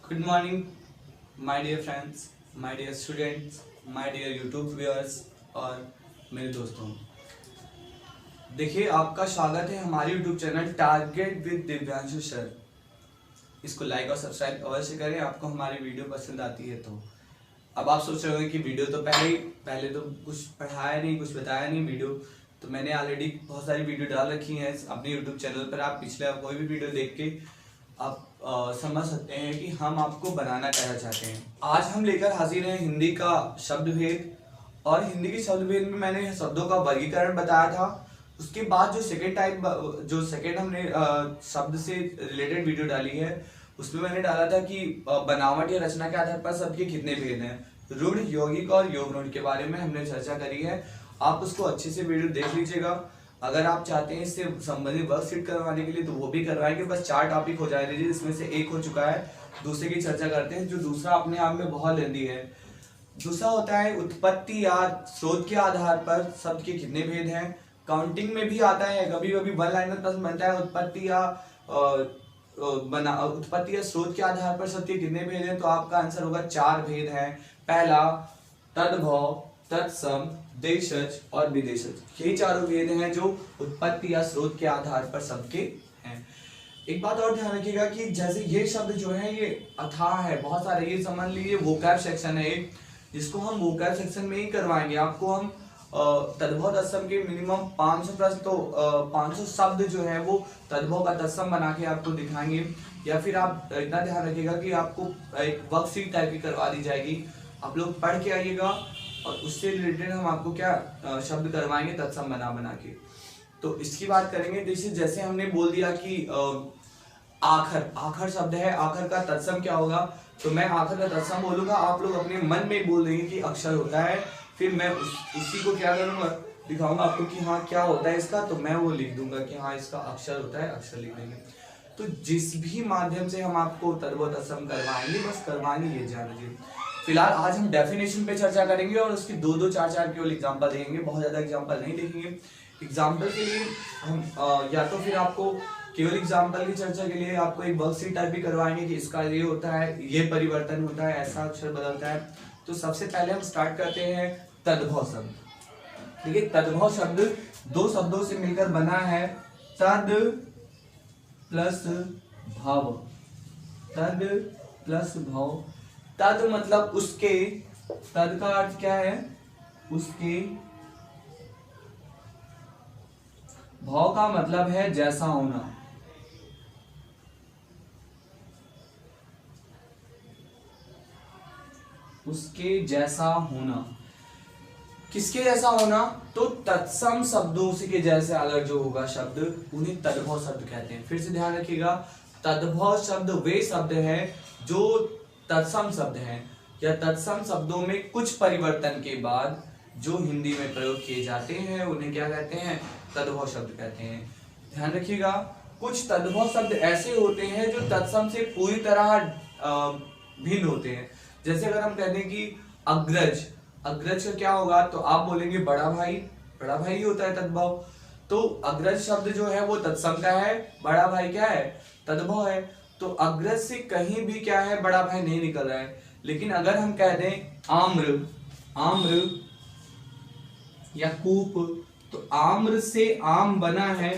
Good morning my dear friends, my dear students, my dear YouTube viewers और मेरे दोस्तों। देखिए, आपका स्वागत है हमारे YouTube channel target with Divyanshu sir. इसको लाइक और सब्सक्राइब अवश्य करें, आपको हमारी वीडियो पसंद आती है तो। अब आप सोच रहे होंगे कि वीडियो तो पहले तो कुछ पढ़ाया नहीं, कुछ बताया नहीं। वीडियो तो मैंने ऑलरेडी बहुत सारी वीडियो डाल रखी हैं अपने यूट्यूब चैनल पर। आप पिछले कोई भी वीडियो देख के आप समझ सकते हैं कि हम आपको बनाना क्या चाहते हैं। आज हम लेकर हाजिर हैं हिंदी का शब्द भेद। और हिंदी के शब्द भेद में मैंने शब्दों का वर्गीकरण बताया था। उसके बाद जो सेकेंड हमने शब्द से रिलेटेड वीडियो डाली है, उसमें मैंने डाला था कि बनावट या रचना के आधार पर शब्द के कितने भेद हैं। ऋण, यौगिक और योग ऋण के बारे में हमने चर्चा करी है। आप उसको अच्छे से वीडियो देख लीजिएगा। अगर आप चाहते हैं इससे संबंधित वर्कशीट करवाने के लिए तो वो भी करवाएंगे। बस 4 टॉपिक हो जाए दीजिए, इसमें से एक हो चुका है, दूसरे की चर्चा करते हैं। जो दूसरा अपने आप में बहुत लेंदी है। दूसरा होता है उत्पत्ति या स्रोत के आधार पर शब्द के कितने भेद हैं। काउंटिंग में भी आता है, कभी कभी वन लाइनर प्रश्न बनता है उत्पत्ति या स्रोत के आधार पर शब्द के कितने भेद हैं, तो आपका आंसर होगा 4 भेद हैं। पहला तद्भव, तत्सम, देशज और विदेशज। यही चारों भेद हैं जो उत्पत्ति या स्रोत के आधार पर शब्द के हैं। एक बात और ध्यान रखिएगा कि जैसे ये शब्द जो है ये अथाह है, बहुत सारे। ये समझ लीजिए वोकैब सेक्शन है एक, जिसको हम वोकैब सेक्शन में ही करवाएंगे। आपको हम तद्भव तत्सम के मिनिमम 500 प्रश्न तो 500 शब्द जो है वो तद्भव का तत्सम बना के आपको दिखाएंगे। या फिर आप इतना ध्यान रखिएगा कि आपको एक वर्कशीट टाइप की करवा दी जाएगी, आप लोग पढ़ के आइएगा और उससे रिलेटेड हम आपको क्या शब्द करवाएंगे तत्सम बना के। तो इसकी बात करेंगे। जैसे हमने बोल दिया कि आखर शब्द है, आखर का तत्सम क्या होगा, तो मैं आखर का तत्सम बोलूंगा, आप लोग अपने मन में बोल देंगे कि अक्षर होता है। फिर मैं उसी को क्या करूंगा, दिखाऊंगा आपको कि हाँ क्या होता है इसका, तो मैं वो लिख दूंगा कि हाँ इसका अक्षर होता है, अक्षर लिख देंगे। तो जिस भी माध्यम से हम आपको तद्भव तत्सम करवाएंगे, बस करवाएंगे, ये जान लीजिए। फिलहाल आज हम डेफिनेशन पे चर्चा करेंगे और उसकी 2-2, 4-4 केवल एग्जांपल देंगे, बहुत ज्यादा एग्जांपल नहीं देखेंगे। एग्जांपल के लिए हम या तो फिर आपको केवल एग्जांपल की चर्चा के लिए आपको एक वर्कशीट टाइप भी करवाएंगे कि इसका ये होता है, ये परिवर्तन होता है, ऐसा अक्षर बदलता है। तो सबसे पहले हम स्टार्ट करते हैं तद्भव शब्द। देखिए, तद्भव शब्द 2 शब्दों से मिलकर बना है, तद प्लस भव। तद प्लस भव। तद मतलब उसके, तद का अर्थ क्या है, उसके। भव का मतलब है जैसा होना। उसके जैसा होना। किसके जैसा होना, तो तत्सम शब्दों से के जैसे अगर जो होगा शब्द, उन्हें तद्भव शब्द कहते हैं। फिर से ध्यान रखिएगा, तद्भव शब्द वे शब्द हैं जो तत्सम शब्द हैं या तत्सम शब्दों में कुछ परिवर्तन के बाद जो हिंदी में प्रयोग किए जाते हैं उन्हें क्या कहते हैं, तद्भव शब्द कहते हैं। ध्यान रखिएगा, कुछ तद्भव शब्द ऐसे होते हैं जो तत्सम से पूरी तरह भिन्न होते हैं। जैसे अगर हम कहते हैं कि अग्रज, अग्रज का क्या होगा, तो आप बोलेंगे बड़ा भाई, बड़ा भाई ही होता है तद्भव। तो अग्रज शब्द जो है वो तत्सम का है, बड़ा भाई क्या है, तद्भव है। तो अग्रज से कहीं भी क्या है, बड़ा भाई नहीं निकल रहा है। लेकिन अगर हम कह दें आम्र, आम्र या कूप, तो आम्र से आम बना है,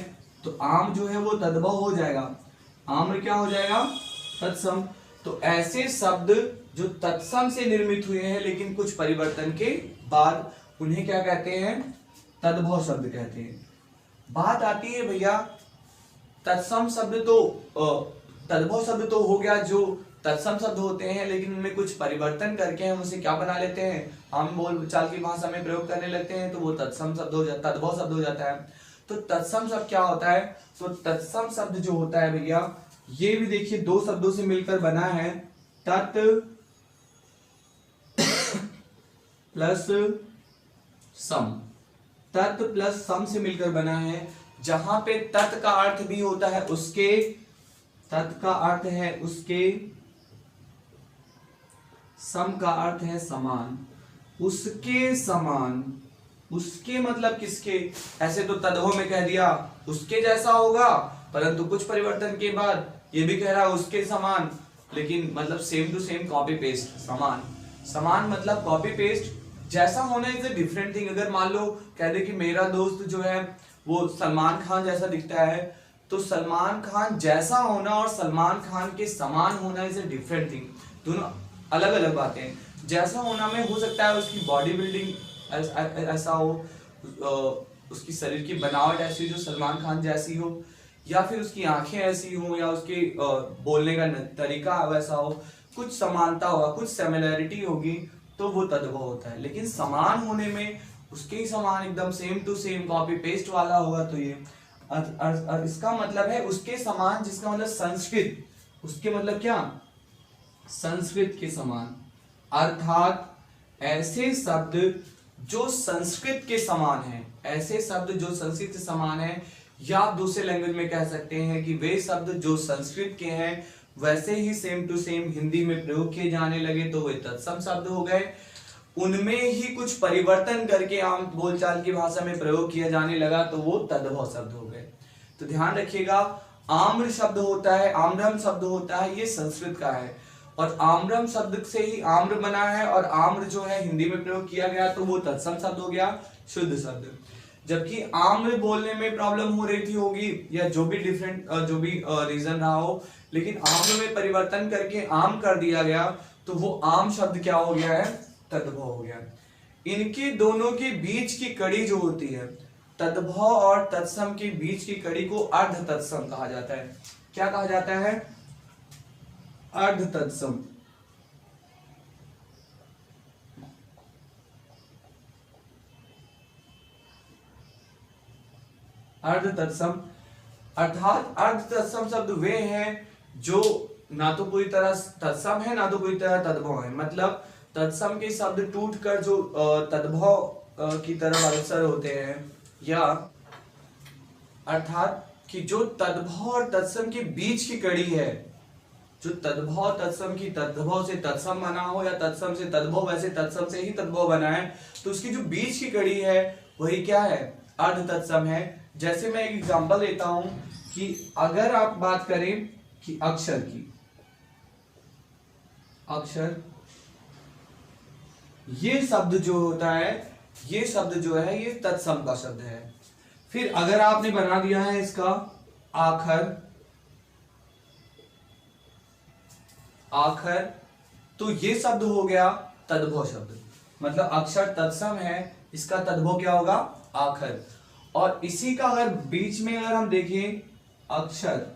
तो आम जो है वो तद्भव हो जाएगा, आम्र क्या हो जाएगा, तत्सम। तो ऐसे शब्द जो तत्सम से निर्मित हुए हैं लेकिन कुछ परिवर्तन के बाद, उन्हें क्या कहते हैं, तद्भव शब्द कहते हैं। बात आती है भैया, तत्सम शब्द तो तद्भव शब्द तो हो गया जो तत्सम शब्द होते हैं लेकिन उनमें कुछ परिवर्तन करके हम उसे क्या बना लेते हैं, हम बोल चाल की भाषा में प्रयोग करने लगते हैं, तो वो तत्सम शब्द हो जाता, तद्भव शब्द हो जाता है। तो तत्सम शब्द क्या होता है, तो तत्सम शब्द जो होता है भैया, ये भी देखिए 2 शब्दों से मिलकर बना है, तत् प्लस सम। तत् प्लस सम से मिलकर बना है, जहां पे तत् का अर्थ भी होता है उसके, तत् का अर्थ है उसके, सम का अर्थ है समान, उसके समान। उसके मतलब किसके, ऐसे तो तद्भव में कह दिया उसके जैसा होगा, परंतु कुछ परिवर्तन के बाद ये भी कह रहा है उसके समान, लेकिन मतलब same to same, copy paste, समान। समान मतलब कॉपी पेस्ट। जैसा होना इज अ डिफरेंट थिंग। अगर मान लो कह दे कि मेरा दोस्त जो है वो सलमान खान जैसा दिखता है, तो सलमान खान जैसा होना और सलमान खान के समान होना इज अ डिफरेंट थिंग। दोनों अलग अलग बातें हैं। जैसा होना में हो सकता है उसकी बॉडी बिल्डिंग ऐसा हो, उसकी शरीर की बनावट ऐसी जो सलमान खान जैसी हो, या फिर उसकी आंखें ऐसी हो, या उसके बोलने का तरीका वैसा हो, कुछ समानता होगा, कुछ सिमिलैरिटी होगी, तो वो तद्भव होता है। लेकिन समान होने में उसके ही समान एकदम same to same copy paste वाला होगा, तो ये इसका मतलब है उसके समान, जिसका मतलब संस्कृत, उसके मतलब क्या, संस्कृत के समान। अर्थात ऐसे शब्द जो संस्कृत के समान है, ऐसे शब्द जो संस्कृत के समान है, या आप दूसरे लैंग्वेज में कह सकते हैं कि वे शब्द जो संस्कृत के हैं वैसे ही सेम टू सेम हिंदी में प्रयोग किए जाने लगे, तो वे तत्सम शब्द हो गए। उनमें ही कुछ परिवर्तन करके आम बोलचाल की भाषा में प्रयोग किया जाने लगा, तो वो तद्भव शब्द हो गए। तो ध्यान रखिएगा, आम्र शब्द होता है, आम्रम शब्द होता है, ये संस्कृत का है, और आम्रम शब्द से ही आम्र बना है, और आम्र जो है हिंदी में प्रयोग किया गया, तो वो तत्सम शब्द हो गया, शुद्ध शब्द। जबकि आम्र बोलने में प्रॉब्लम हो रही थी होगी, या जो भी डिफरेंट जो भी रीजन रहा हो, लेकिन आम्र में परिवर्तन करके आम कर दिया गया, तो वो आम शब्द क्या हो गया है, तद्भव हो गया। इनके दोनों के बीच की कड़ी जो होती है, तद्भव और तत्सम के बीच की कड़ी को अर्ध तत्सम कहा जाता है। क्या कहा जाता है, अर्ध तत्सम। अर्ध तत्सम अर्थात अर्ध तत्सम शब्द वे हैं जो ना तो पूरी तरह तत्सम है, ना तो पूरी तरह तद्भव है। मतलब तत्सम के शब्द टूटकर जो तद्भव की तरफ अग्रसर होते हैं, या अर्थात कि जो तद्भव और तत्सम के बीच की कड़ी है, जो तद्भव तत्सम की तद्भव से तत्सम बना हो, या तत्सम से तद्भव वैसे तत्सम से ही तद्भव बना है, तो उसकी जो बीच की कड़ी है वही क्या है, अर्ध तत्सम है। जैसे मैं एक एग्जांपल देता हूं कि अगर आप बात करें कि अक्षर की, अक्षर ये शब्द जो होता है, ये शब्द जो है ये तत्सम का शब्द है। फिर अगर आपने बना दिया है इसका आखर, आखर, तो ये शब्द हो गया तद्भव शब्द। मतलब अक्षर तत्सम है, इसका तद्भव क्या होगा, आखर। और इसी का अगर बीच में अगर हम देखें अक्षर,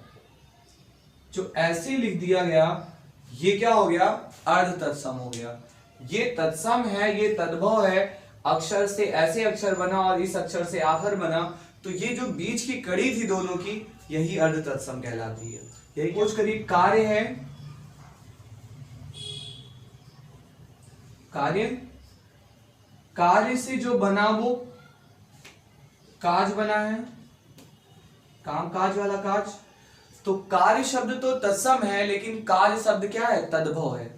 जो ऐसे लिख दिया गया, ये क्या हो गया, अर्ध तत्सम हो गया। ये तत्सम है, ये तद्भव है, अक्षर से ऐसे अक्षर बना और इस अक्षर से आखर बना, तो ये जो बीच की कड़ी थी दोनों की, यही अर्ध तत्सम कहलाती है। यही कुछ करीब कार्य है। कार्य, कार्य से जो बना वो काज बना है, काम काज वाला काज। तो कार्य शब्द तो तत्सम है, लेकिन कार्य शब्द क्या है, तद्भव है।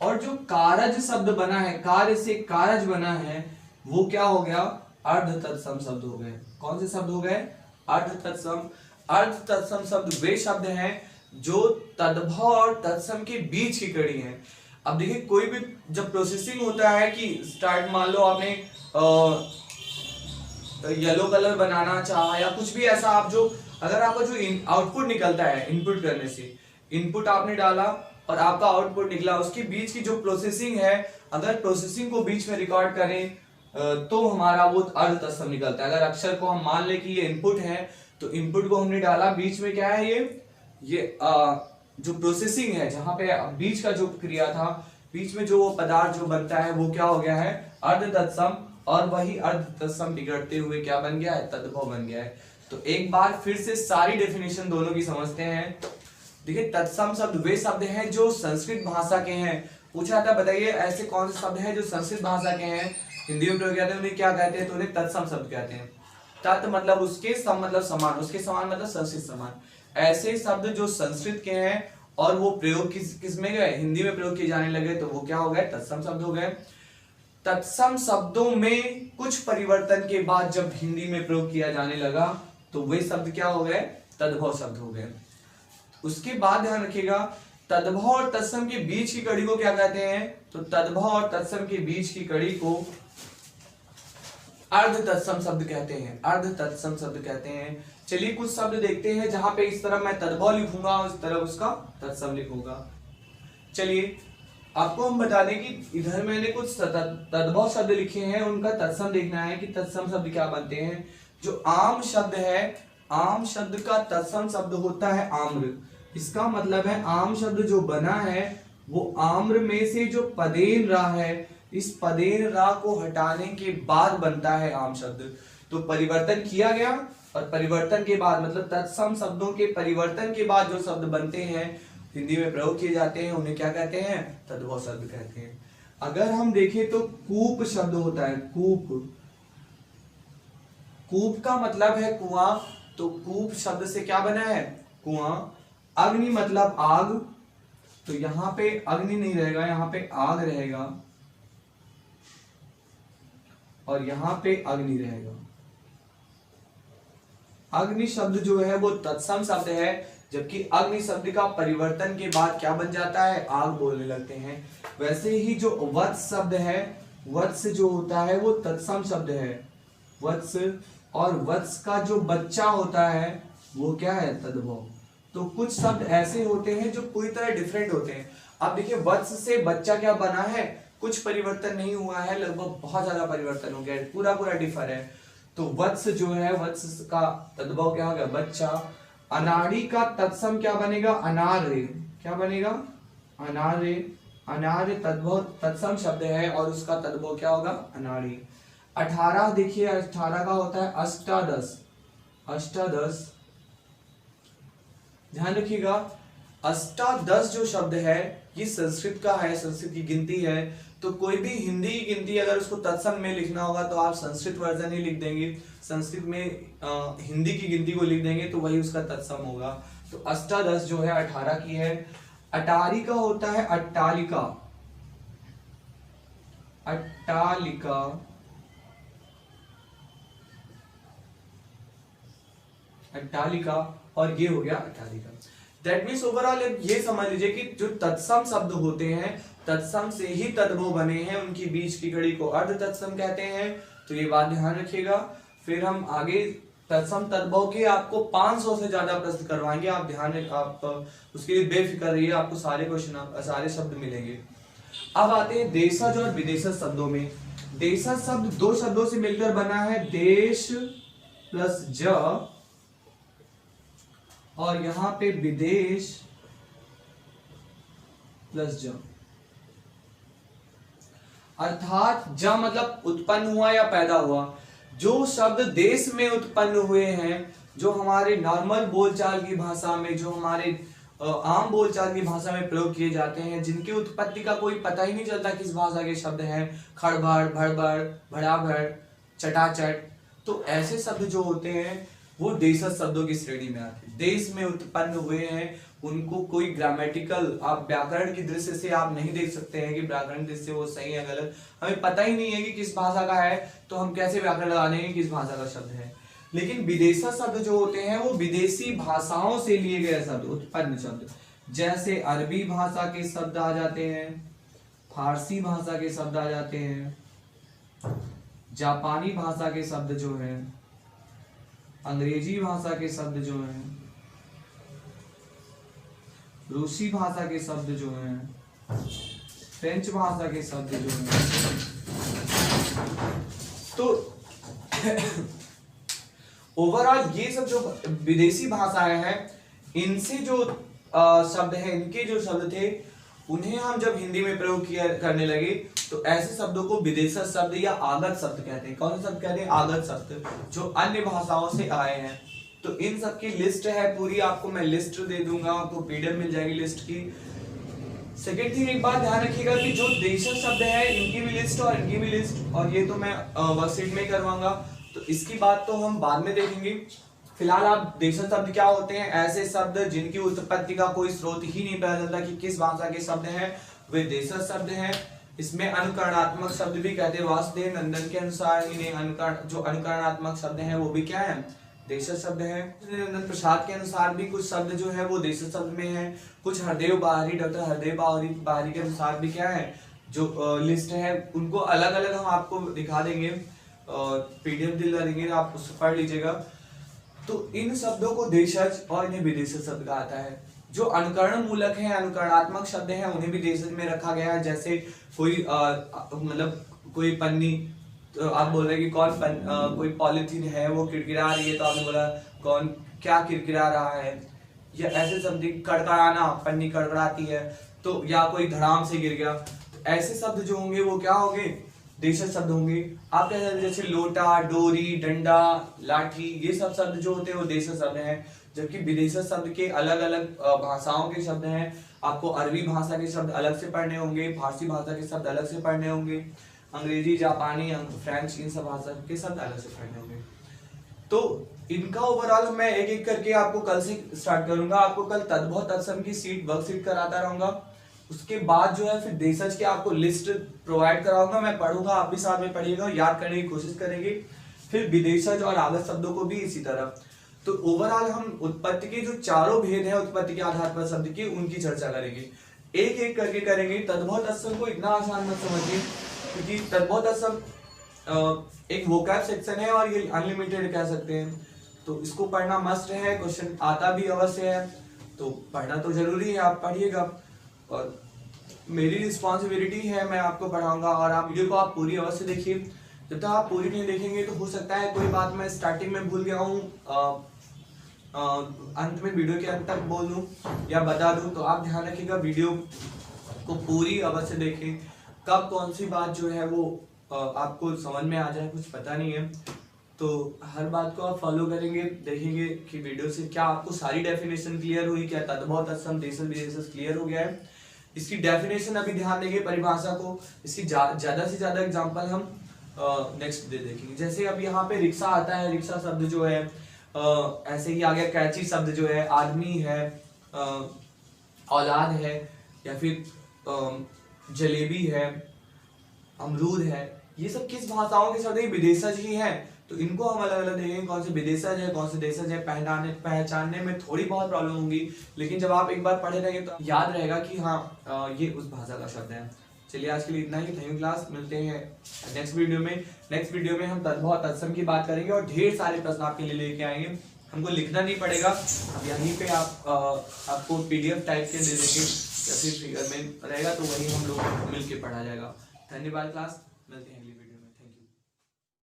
और जो कारज शब्द बना है, कार्य से कारज बना है, वो क्या हो गया, अर्ध तत्सम शब्द हो गए। कौन से शब्द हो गए, अर्ध तत्सम। अर्ध तत्सम शब्द वे शब्द हैं जो तद्भव और तत्सम के बीच की कड़ी है। अब देखिए, कोई भी जब प्रोसेसिंग होता है कि स्टार्ट, मान लो आपने येलो कलर बनाना चाहा, या कुछ भी ऐसा, आप जो अगर आपका जो आउटपुट निकलता है इनपुट करने से, इनपुट आपने डाला और आपका आउटपुट निकला, उसके बीच की जो प्रोसेसिंग है, अगर प्रोसेसिंग को बीच में रिकॉर्ड करें तो हमारा वो अर्ध तत्सम निकलता है। अगर अक्षर को हम मान ले कि ये इनपुट है, तो इनपुट को हमने डाला, बीच में क्या है, ये जो प्रोसेसिंग है, जहां पे बीच का जो क्रिया था, बीच में जो पदार्थ जो बनता है, वो क्या हो गया है, अर्ध तत्सम। और वही अर्ध तत्सम बिगड़ते हुए क्या बन गया है, तद्भव बन गया है। तो एक बार फिर से सारी डेफिनेशन दोनों की समझते हैं। देखिए, तत्सम शब्द वे शब्द हैं जो संस्कृत भाषा के हैं। पूछा था, बताइए ऐसे कौन से शब्द हैं जो संस्कृत भाषा के हैं, हिंदी में प्रयोग किया था, उन्हें क्या कहते हैं, तो उन्हें तत्सम शब्द कहते हैं। तत् मतलब उसके, सम मतलब समान, उसके समान मतलब संस्कृत समान। ऐसे शब्द जो संस्कृत के हैं और वो प्रयोग किस में गए, हिंदी में प्रयोग किए जाने लगे, तो वो क्या हो गए, तत्सम शब्द हो गए। तत्सम शब्दों में कुछ परिवर्तन के बाद जब हिंदी में प्रयोग किया जाने लगा, तो वे शब्द क्या हो गए, तद्भव शब्द हो गए। उसके बाद ध्यान रखिएगा तद्भव और तत्सम के बीच की कड़ी को क्या कहते हैं? तो तद्भव और तत्सम के बीच की कड़ी को अर्ध तत्सम शब्द कहते हैं, अर्ध तत्सम शब्द कहते हैं। चलिए कुछ शब्द देखते हैं जहां पे इस तरफ मैं तद्भव लिखूंगा और इस तरफ उसका तत्सम लिखूंगा। चलिए आपको हम बता दें कि इधर मैंने कुछ तद्भव शब्द लिखे हैं, उनका तत्सम देखना है कि तत्सम शब्द क्या बनते हैं। जो आम शब्द है, आम शब्द का तत्सम शब्द होता है आम्र। इसका मतलब है आम शब्द जो बना है वो आम्र में से जो पदेन रा है, इस पदेन रा को हटाने के बाद बनता है आम शब्द। तो परिवर्तन किया गया और परिवर्तन के बाद मतलब तत्सम शब्दों के परिवर्तन के बाद जो शब्द बनते हैं हिंदी में प्रयोग किए जाते हैं उन्हें क्या कहते हैं? तद्भव शब्द कहते हैं। अगर हम देखें तो कूप शब्द होता है, कूप, कूप का मतलब है कुआं। तो कूप शब्द से क्या बना है? कुआं। अग्नि मतलब आग, तो यहां पे अग्नि नहीं रहेगा, यहां पे आग रहेगा और यहां पे अग्नि रहेगा। अग्नि शब्द जो है वो तत्सम शब्द है, जबकि अग्नि शब्द का परिवर्तन के बाद क्या बन जाता है? आग बोलने लगते हैं। वैसे ही जो वत्स शब्द है, वत्स जो होता है वो तत्सम शब्द है, वत्स। और वत्स का जो बच्चा होता है वो क्या है? तद्भव। तो कुछ शब्द ऐसे होते हैं जो पूरी तरह डिफरेंट होते हैं। अब देखिए वत्स से बच्चा क्या बना है? कुछ परिवर्तन नहीं हुआ है, लगभग बहुत ज्यादा परिवर्तन हो गया है, पूरा पूरा डिफर है। तो वत्स जो है, वत्स का तद्भव क्या हो गया? बच्चा। अनाड़ी का तत्सम क्या बनेगा? अनार्य। क्या बनेगा? अनार्य। अनार्य तद्भव तत्सम शब्द है और उसका तद्भव क्या होगा? अनाड़ी। 18 देखिए, 18 का होता है अष्टादश। अष्टादश, ध्यान रखिएगा अष्टादश जो शब्द है ये संस्कृत का है, संस्कृत की गिनती है। तो कोई भी हिंदी की गिनती अगर उसको तत्सम में लिखना होगा तो आप संस्कृत वर्जन ही लिख देंगे, संस्कृत में हिंदी की गिनती को लिख देंगे तो वही उसका तत्सम होगा। तो अष्टादश जो है 18 की है। अटारी का होता है अट्टालिका। अट्टालिका, अट्टालिका, और ये हो गया अट्टालिका। दैट मीन्स ओवरऑल ये समझ लीजिए कि जो तत्सम शब्द होते हैं तत्सम से ही तद्भव बने हैं, उनकी बीच की कड़ी को अर्ध तत्सम कहते हैं। तो ये बात ध्यान रखिएगा। फिर हम आगे तत्सम तद्भव के आपको 500 से ज्यादा प्रश्न करवाएंगे, आप ध्यान रख, आप उसके लिए बेफिक्र रहिए, आपको सारे क्वेश्चन सारे शब्द मिलेंगे। अब आते हैं देशज और विदेशज शब्दों में। देशज शब्द दो शब्दों से मिलकर बना है, देश प्लस ज, और यहां पे विदेश प्लस ज, अर्थात ज मतलब उत्पन्न हुआ या पैदा हुआ। जो शब्द देश में उत्पन्न हुए हैं, जो हमारे नॉर्मल बोलचाल की भाषा में, जो हमारे आम बोलचाल की भाषा में प्रयोग किए जाते हैं, जिनकी उत्पत्ति का कोई पता ही नहीं चलता किस भाषा के शब्द हैं, खड़बड़, भड़बड़, भड़ाभड़, चटाचट, तो ऐसे शब्द जो होते हैं वो देशज शब्दों की श्रेणी में आते हैं। देश में उत्पन्न हुए हैं, उनको कोई ग्रामेटिकल, आप व्याकरण की दृष्टि से आप नहीं देख सकते हैं कि व्याकरण दृष्टि से वो सही है गलत, हमें पता ही नहीं है कि किस भाषा का है, तो हम कैसे व्याकरण लगा देंगे किस भाषा का शब्द है। लेकिन विदेशज शब्द जो होते हैं वो विदेशी भाषाओं से लिए गए शब्द, उत्पन्न शब्द, जैसे अरबी भाषा के शब्द आ जाते हैं, फारसी भाषा के शब्द आ जाते हैं, जापानी भाषा के शब्द जो है, अंग्रेजी भाषा के शब्द जो हैं, रूसी भाषा के शब्द जो हैं, फ्रेंच भाषा के शब्द जो हैं। तो ओवरऑल ये सब जो विदेशी भाषाएं हैं, इनसे जो शब्द हैं, इनके जो शब्द थे उन्हें हम जब हिंदी में प्रयोग किया करने लगे तो ऐसे शब्दों को विदेशज शब्द या आगत शब्द कहते हैं। कौन से शब्द कहते हैं? आगत शब्द, जो अन्य भाषाओं से आए हैं। तो इन सब की लिस्ट है पूरी, आपको मैं लिस्ट दे दूंगा, आपको पीडीएफ मिल जाएगी लिस्ट की। सेकेंड थिंग, एक बात ध्यान रखिएगा कि जो देशज शब्द है इनकी भी लिस्ट और इनकी भी लिस्ट, और ये तो मैं वर्कशीट में करवाऊंगा, तो इसकी बात तो हम बाद में देखेंगे। फिलहाल आप देशज शब्द क्या होते हैं? ऐसे शब्द जिनकी उत्पत्ति का कोई स्रोत ही नहीं पता चलता कि किस भाषा के शब्द हैं, वे देशज शब्द हैं। इसमें अनुकरणात्मक शब्द भी कहते हैं, वासुदेव नंदन के अनुसार इन्हें जो अनुकरणात्मक शब्द हैं वो भी क्या है? देशज शब्द है। निरंजन प्रसाद के अनुसार भी कुछ शब्द जो है वो देशज शब्द में है, कुछ हरदेव बाहरी, डॉक्टर हरदेव बाहरी के अनुसार भी क्या है जो लिस्ट है उनको अलग अलग हम आपको दिखा देंगे, पीडीएफ दिला देंगे, आप उसको पढ़ लीजिएगा। तो इन शब्दों को देशज और इन्हें विदेशज शब्द कहा जाता है। जो अनुकरण मूलक है, अनुकरणात्मक शब्द हैं, उन्हें भी देशज में रखा गया है। जैसे कोई मतलब कोई पन्नी, तो आप बोल रहे हैं कि कोई पॉलिथीन है वो किरकिरा रही है, तो आपने बोला कौन क्या किरकिरा रहा है, या ऐसे शब्द कड़कड़ाना, पन्नी कड़कड़ाती है, तो या कोई धड़ाम से गिर गया, तो ऐसे शब्द जो होंगे वो क्या होंगे, देशज शब्द होंगे। आप जैसे लोटा, डोरी, डंडा, लाठी, ये सब शब्द जो होते हैं वो देशज शब्द हैं। जबकि विदेशज शब्द के अलग अलग भाषाओं के शब्द हैं। आपको अरबी भाषा के शब्द अलग से पढ़ने होंगे, फारसी भाषा के शब्द अलग से पढ़ने होंगे, अंग्रेजी, जापानी, फ्रेंच, इन सब भाषा के शब्द अलग से पढ़ने होंगे। तो इनका ओवरऑल मैं एक एक करके आपको कल से स्टार्ट करूंगा। आपको कल तद्भव तत्सम की वर्कशीट कराता रहूंगा। उसके बाद जो है फिर देशज की आपको लिस्ट प्रोवाइड कराऊंगा, मैं पढ़ूंगा, आप भी साथ में पढ़िएगा, याद करने की कोशिश करेंगे। फिर विदेशज और आगत शब्दों को भी इसी तरह। तो ओवरऑल हम उत्पत्ति के जो चारों भेद हैं उत्पत्ति के आधार पर शब्द की, उनकी चर्चा करेंगे, एक एक करके करेंगे। तद्भव तत्सम को इतना आसान मत समझिए, क्योंकि तद्भव तत्सम एक वोकैब सेक्शन है और ये अनलिमिटेड कह सकते हैं, तो इसको पढ़ना मस्ट है, क्वेश्चन आता भी अवश्य है, तो पढ़ना तो जरूरी है, आप पढ़िएगा। और मेरी रिस्पॉन्सिबिलिटी है, मैं आपको पढ़ाऊंगा और आप वीडियो को आप पूरी अवश्य देखिए। जब तक आप पूरी नहीं देखेंगे तो हो सकता है कोई बात मैं स्टार्टिंग में भूल गया हूँ, अंत में वीडियो के अंत तक बोल दूं या बता दूं, तो आप ध्यान रखिएगा, वीडियो को पूरी अवश्य देखें। कब कौन सी बात जो है वो आपको समझ में आ जाए कुछ पता नहीं है, तो हर बात को आप फॉलो करेंगे, देखेंगे कि वीडियो से क्या आपको सारी डेफिनेशन क्लियर हुई, क्या तद्भव तत्सम देशज विदेशज क्लियर हो गया है। इसकी डेफिनेशन अभी ध्यान देंगे, परिभाषा को, इसकी ज्यादा से ज्यादा एग्जांपल हम नेक्स्ट डे देखेंगे। जैसे अब यहाँ पे रिक्शा आता है, रिक्शा शब्द जो है ऐसे ही आ गया। कैची शब्द जो है आदमी है, औलाद है, या फिर जलेबी है, अमरूद है, ये सब किस भाषाओं के शब्द है, विदेशज ही हैं। तो इनको हम अलग अलग देखेंगे, कौन से विदेशज है कौन से देशज है। पहचानने में थोड़ी बहुत प्रॉब्लम होगी, लेकिन जब आप एक बार पढ़े रहेंगे तो याद रहेगा कि हाँ ये उस भाषा का शब्द है। चलिए आज के लिए इतना ही, थैंक यू क्लास, मिलते हैं नेक्स्ट वीडियो में। नेक्स्ट वीडियो में हम तद्भव तत्सम की बात करेंगे और ढेर सारे प्रश्न आपके लिए लेके आएंगे। हमको लिखना नहीं पड़ेगा, अब यहीं पे आपको पीडीएफ टाइप के दे देंगे या फिर फिगर में रहेगा, तो वही हम लोग मिलके पढ़ा जाएगा। धन्यवाद क्लास, मिलते हैं।